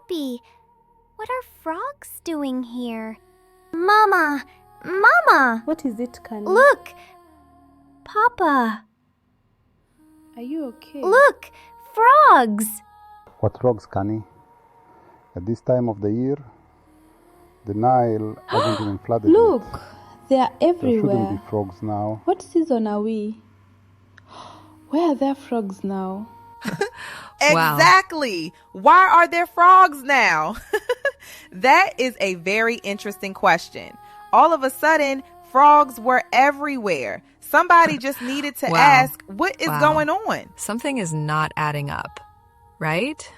happy. What are frogs doing here? Mama! Mama! What is it, Kani? Look! Papa! Are you okay? Look! Frogs! What frogs, Kani? At this time of the year, the Nile hasn't even flooded Look! yet. They are There shouldn't everywhere. be frogs now. What season are we? Where are there frogs now? Wow. Exactly. Why are there frogs now? That is a very interesting question. All of a sudden, frogs were everywhere. Somebody just needed to Wow. ask, what is Wow. going on? Something is not adding up, right?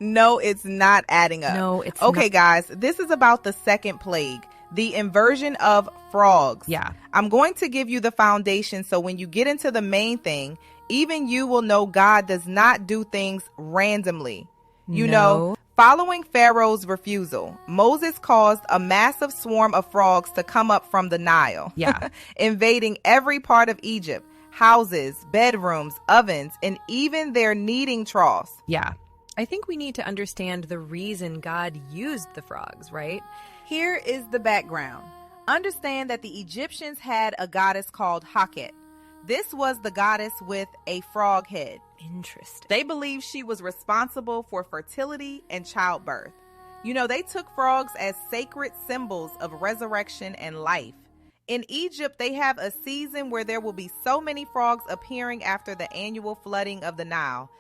No, it's not adding up. No, it's Okay, not. guys, this is about the second plague, the inversion of frogs. Yeah. I'm going to give you the foundation so when you get into the main thing, even you will know God does not do things randomly. You know, following Pharaoh's refusal, Moses caused a massive swarm of frogs to come up from the Nile, Yeah. invading every part of Egypt, houses, bedrooms, ovens, and even their kneading troughs. Yeah. I think we need to understand the reason God used the frogs, right? Here is the background. Understand that the Egyptians had a goddess called Heqet. This was the goddess with a frog head. Interesting. They believed she was responsible for fertility and childbirth. You know, they took frogs as sacred symbols of resurrection and life. In Egypt, they have a season where there will be so many frogs appearing after the annual flooding of the Nile.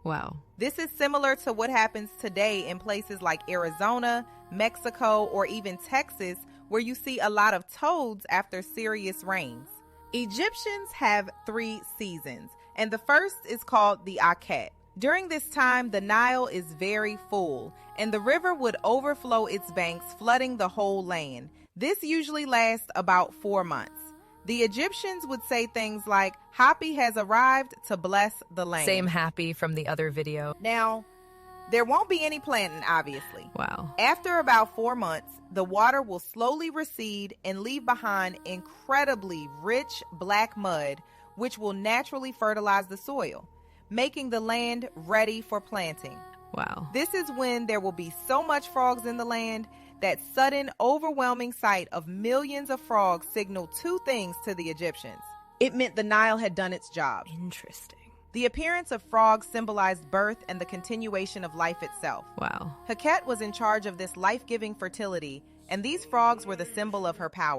Wow. This is similar to what happens today in places like Arizona, Mexico, or even Texas, where you see a lot of toads after serious rains. Egyptians have 3 seasons, and the first is called the Heqet. During this time, the Nile is very full, and the river would overflow its banks, flooding the whole land. This usually lasts about 4 months. The Egyptians would say things like, Happy has arrived to bless the land. Same happy from the other video. Now, there won't be any planting, obviously. Wow. After about 4 months, the water will slowly recede and leave behind incredibly rich black mud, which will naturally fertilize the soil, making the land ready for planting. Wow. This is when there will be so much frogs in the land that sudden, overwhelming sight of millions of frogs signaled 2 things to the Egyptians. It meant the Nile had done its job. Interesting. The appearance of frogs symbolized birth and the continuation of life itself. Wow. Heqet was in charge of this life-giving fertility, and these frogs were the symbol of her power.